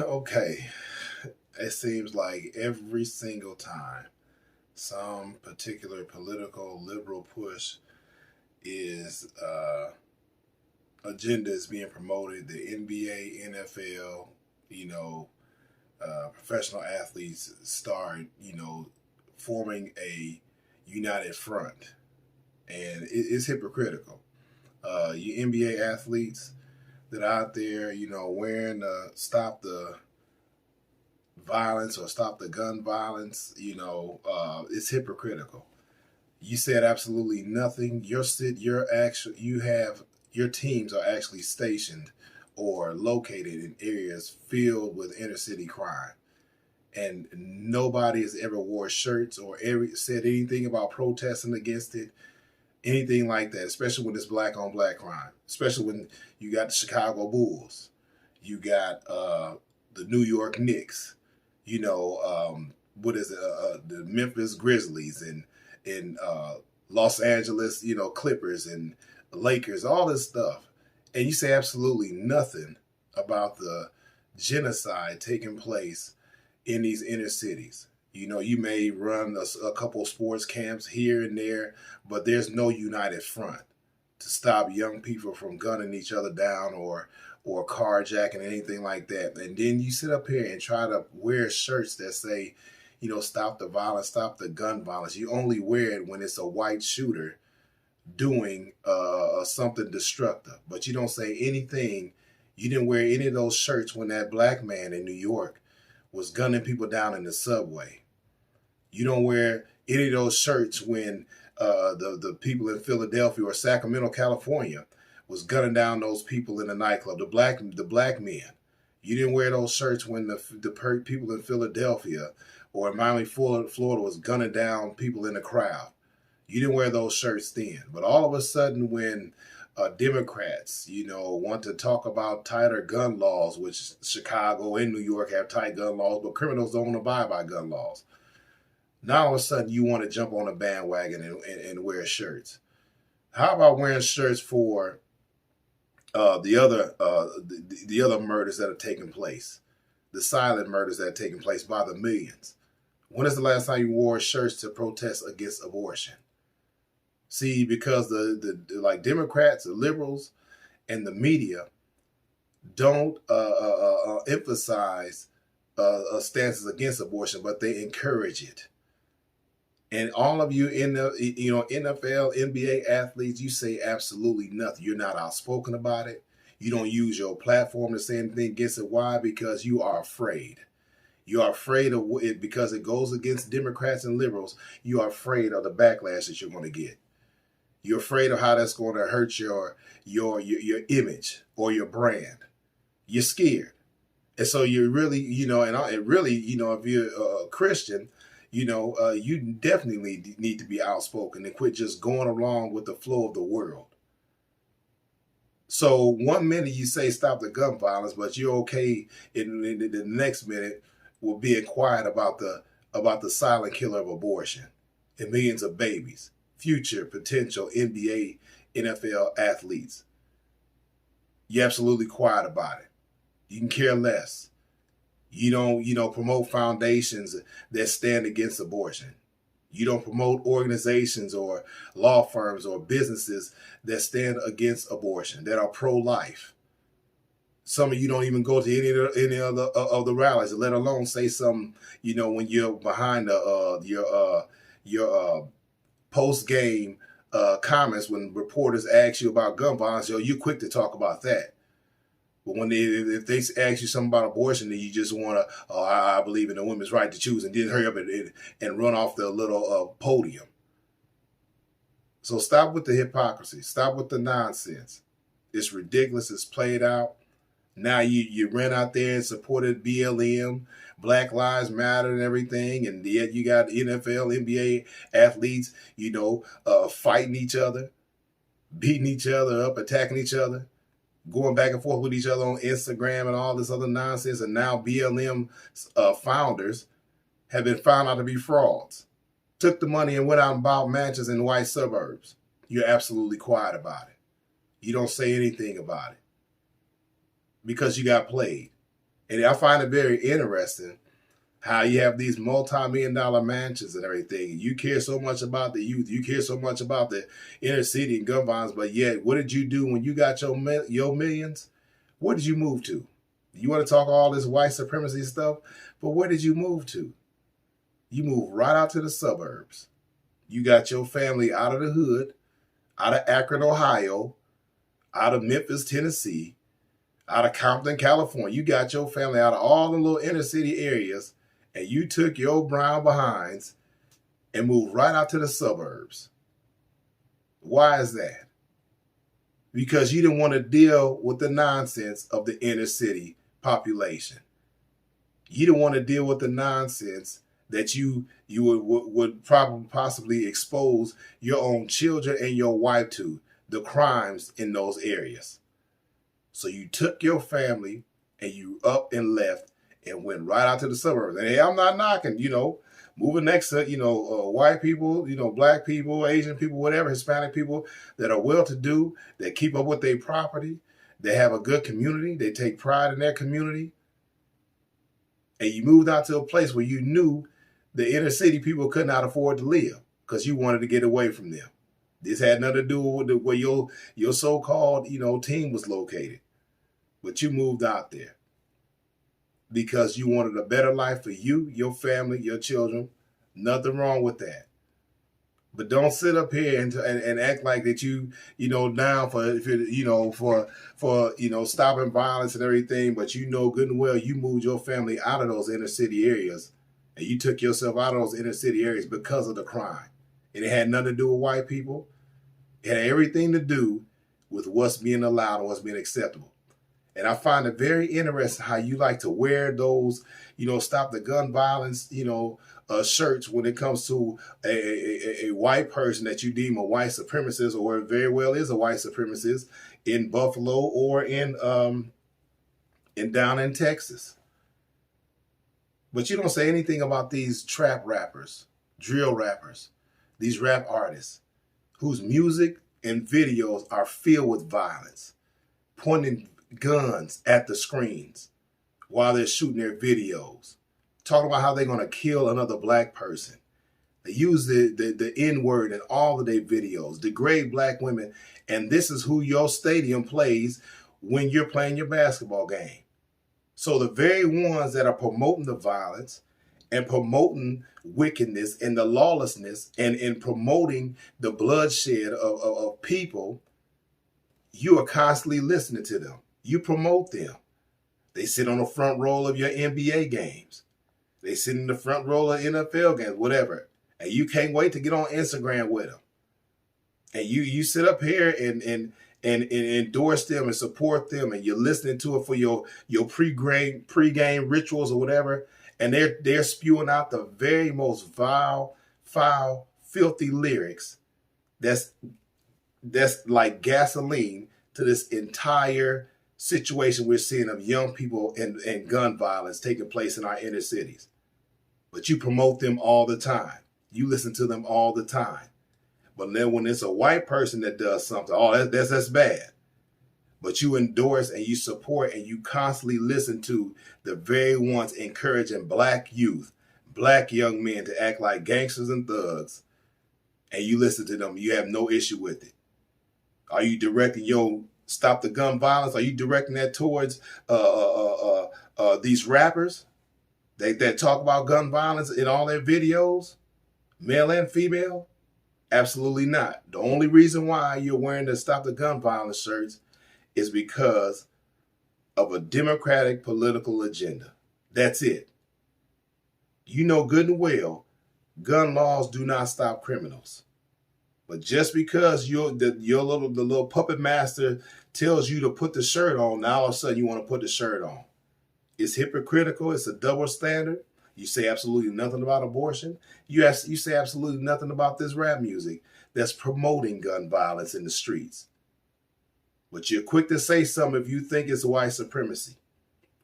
Okay, it seems like every single time some particular political liberal push is agenda is being promoted, the NBA, NFL, you know, professional athletes start, forming a united front, and it's hypocritical. You NBA athletes that are out there, wearing stop the violence or stop the gun violence, it's hypocritical. You said absolutely nothing. Your teams are actually stationed or located in areas filled with inner city crime, and nobody has ever wore shirts or ever said anything about protesting against it, anything like that. Especially when it's black on black crime. Especially when you got the Chicago Bulls, you got the New York Knicks, what is it? The Memphis Grizzlies and Los Angeles, Clippers and Lakers, all this stuff, and you say absolutely nothing about the genocide taking place in these inner cities. You may run a couple sports camps here and there, but there's no united front to stop young people from gunning each other down or carjacking, anything like that. And then you sit up here and try to wear shirts that say, stop the violence, stop the gun violence. You only wear it when it's a white shooter doing something destructive. But you don't say anything. You didn't wear any of those shirts when that black man in New York was gunning people down in the subway. You don't wear any of those shirts when the people in Philadelphia or Sacramento, California, was gunning down those people in the nightclub, the black men. You didn't wear those shirts when the people in Philadelphia or Miami, Florida, was gunning down people in the crowd. You didn't wear those shirts then. But all of a sudden, when Democrats, want to talk about tighter gun laws, which Chicago and New York have tight gun laws, but criminals don't abide by gun laws. Now all of a sudden you want to jump on a bandwagon and wear shirts. How about wearing shirts for the other murders that are taking place, the silent murders that are taking place by the millions? When is the last time you wore shirts to protest against abortion? See, because the like Democrats, the liberals, and the media don't emphasize stances against abortion, but they encourage it. And all of you in the NFL, NBA athletes, you say absolutely nothing. You're not outspoken about it. You don't use your platform to say anything against it. Why? Because you are afraid. You are afraid of it because it goes against Democrats and liberals. You are afraid of the backlash that you're going to get. You're afraid of how that's going to hurt your image or your brand. You're scared. And so you really, if you're a Christian, you definitely need to be outspoken and quit just going along with the flow of the world. So one minute you say stop the gun violence, but you're okay in the next minute with being quiet about the silent killer of abortion and millions of babies, future potential NBA, NFL athletes. You're absolutely quiet about it. You can care less. You don't, promote foundations that stand against abortion. You don't promote organizations or law firms or businesses that stand against abortion, that are pro-life. Some of you don't even go to any other of the rallies, let alone say something, when you're behind your post-game comments when reporters ask you about gun violence, you're quick to talk about that. But if they ask you something about abortion, then you just want to, I believe in the women's right to choose, and then hurry up and run off the little podium. So stop with the hypocrisy. Stop with the nonsense. It's ridiculous. It's played out. Now you ran out there and supported BLM, Black Lives Matter and everything, and yet you got NFL, NBA athletes, fighting each other, beating each other up, attacking each other, going back and forth with each other on Instagram and all this other nonsense. And now BLM founders have been found out to be frauds. Took the money and went out and bought mansions in white suburbs. You're absolutely quiet about it. You don't say anything about it because you got played. And I find it very interesting how you have these multi-million-dollar mansions and everything. You care so much about the youth. You care so much about the inner city and gun violence. But yet, what did you do when you got your millions? Where did you move to? You want to talk all this white supremacy stuff, but where did you move to? You moved right out to the suburbs. You got your family out of the hood, out of Akron, Ohio, out of Memphis, Tennessee, out of Compton, California. You got your family out of all the little inner city areas, and you took your brown behinds and moved right out to the suburbs. Why is that? Because you didn't want to deal with the nonsense of the inner city population. You didn't want to deal with the nonsense that you would probably possibly expose your own children and your wife to, the crimes in those areas. So you took your family and you up and left and went right out to the suburbs. And hey, I'm not knocking, moving next to, white people, black people, Asian people, whatever, Hispanic people that are well-to-do, that keep up with their property, they have a good community, they take pride in their community. And you moved out to a place where you knew the inner city people could not afford to live because you wanted to get away from them. This had nothing to do with where your so-called, team was located. But you moved out there because you wanted a better life for you, your family, your children. Nothing wrong with that. But don't sit up here and act like that down for stopping violence and everything. But good and well you moved your family out of those inner city areas, and you took yourself out of those inner city areas because of the crime. And it had nothing to do with white people. It had everything to do with what's being allowed and what's being acceptable. And I find it very interesting how you like to wear those, stop the gun violence, shirts when it comes to a white person that you deem a white supremacist, or very well is a white supremacist in Buffalo or in down in Texas. But you don't say anything about these trap rappers, drill rappers, these rap artists whose music and videos are filled with violence, pointing guns at the screens while they're shooting their videos, talking about how they're going to kill another black person. They use the N-word in all of their videos, degrade black women, and this is who your stadium plays when you're playing your basketball game. So the very ones that are promoting the violence and promoting wickedness and the lawlessness and promoting the bloodshed of people, you are constantly listening to them. You promote them. They sit on the front row of your NBA games. They sit in the front row of NFL games, whatever. And you can't wait to get on Instagram with them. And you sit up here and endorse them and support them, and you're listening to it for your pre-game rituals or whatever. And they're spewing out the very most vile, foul, filthy lyrics that's like gasoline to this entire situation we're seeing of young people and gun violence taking place in our inner cities. But you promote them all the time. You listen to them all the time. But then when it's a white person that does something, that's bad. But you endorse and you support and you constantly listen to the very ones encouraging black youth, black young men to act like gangsters and thugs. And you listen to them. You have no issue with it. Are you directing your stop the gun violence? Are you directing that towards these rappers that talk about gun violence in all their videos, male and female? Absolutely not. The only reason why you're wearing the Stop the Gun Violence shirts is because of a Democratic political agenda. That's it. You know good and well, gun laws do not stop criminals. But just because the little puppet master tells you to put the shirt on, now all of a sudden you want to put the shirt on. It's hypocritical. It's a double standard. You say absolutely nothing about abortion. You say absolutely nothing about this rap music that's promoting gun violence in the streets. But you're quick to say something if you think it's white supremacy,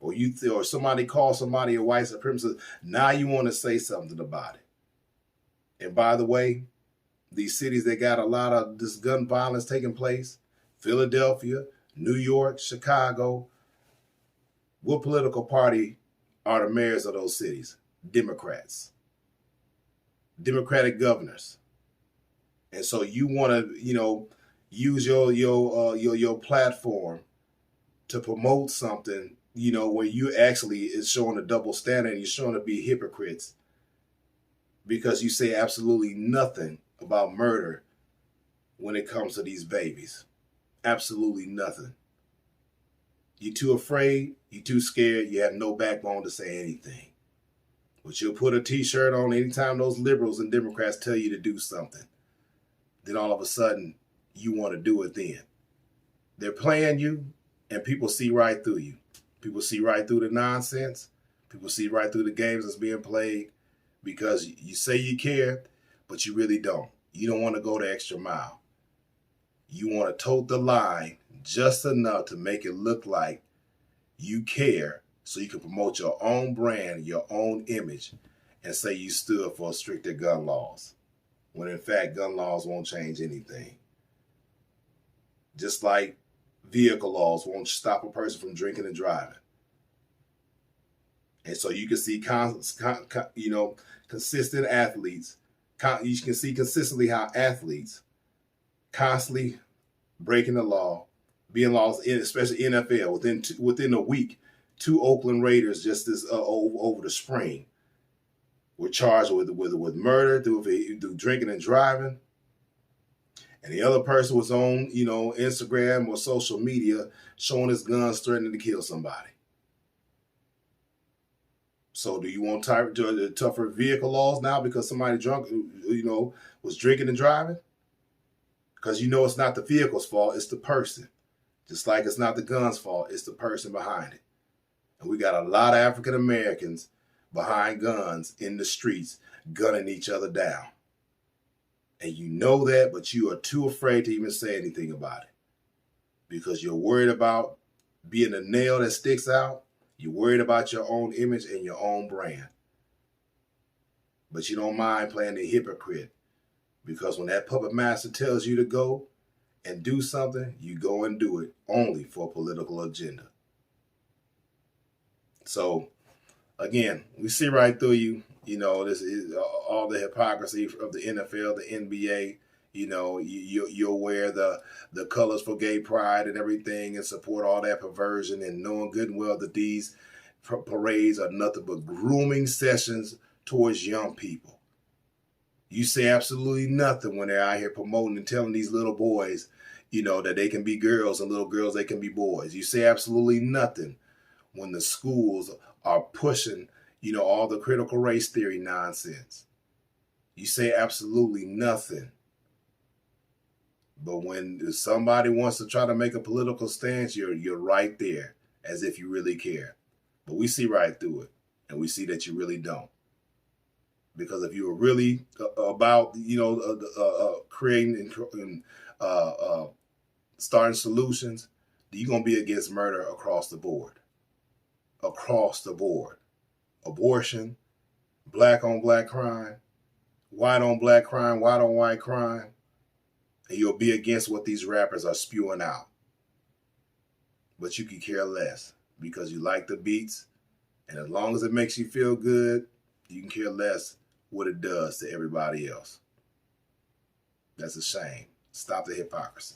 or somebody calls somebody a white supremacist. Now you want to say something about it. And by the way, these cities that got a lot of this gun violence taking place, Philadelphia, New York, Chicago, What political party are the mayors of those cities? Democrats. Democratic governors. And so you want to, use your platform to promote something, where you actually is showing a double standard and you're showing to be hypocrites because you say absolutely nothing about murder when it comes to these babies. Absolutely nothing. You're too afraid, you're too scared, you have no backbone to say anything. But you'll put a t-shirt on anytime those liberals and Democrats tell you to do something. Then all of a sudden, you want to do it then. They're playing you, and people see right through you. People see right through the nonsense. People see right through the games that's being played because you say you care, but you really don't. You don't want to go the extra mile. You want to tote the line just enough to make it look like you care so you can promote your own brand, your own image, and say you stood for stricter gun laws, when in fact gun laws won't change anything. Just like vehicle laws won't stop a person from drinking and driving. And so you can see consistent athletes. You can see consistently how athletes constantly breaking the law, being lost, especially NFL. Within a week, 2 Oakland Raiders just over the spring were charged with murder through drinking and driving. And the other person was on, Instagram or social media showing his guns threatening to kill somebody. So do you want tougher vehicle laws now because somebody drunk, was drinking and driving? Because it's not the vehicle's fault, it's the person. Just like it's not the gun's fault, it's the person behind it. And we got a lot of African Americans behind guns in the streets, gunning each other down. And you know that, but you are too afraid to even say anything about it. Because you're worried about being a nail that sticks out. You're worried about your own image and your own brand. But you don't mind playing the hypocrite. Because when that puppet master tells you to go and do something, you go and do it only for a political agenda. So, again, we see right through you. This is all the hypocrisy of the NFL, the NBA. You'll wear the colors for gay pride and everything and support all that perversion and knowing good and well that these parades are nothing but grooming sessions towards young people. You say absolutely nothing when they're out here promoting and telling these little boys, that they can be girls and little girls, they can be boys. You say absolutely nothing when the schools are pushing, all the critical race theory nonsense. You say absolutely nothing. But when somebody wants to try to make a political stance, you're right there as if you really care. But we see right through it, and we see that you really don't. Because if you were really about, creating and starting solutions, you're going to be against murder across the board. Across the board. Abortion, black on black crime, white on black crime, white on white crime. And you'll be against what these rappers are spewing out. But you can care less because you like the beats. And as long as it makes you feel good, you can care less what it does to everybody else. That's a shame. Stop the hypocrisy.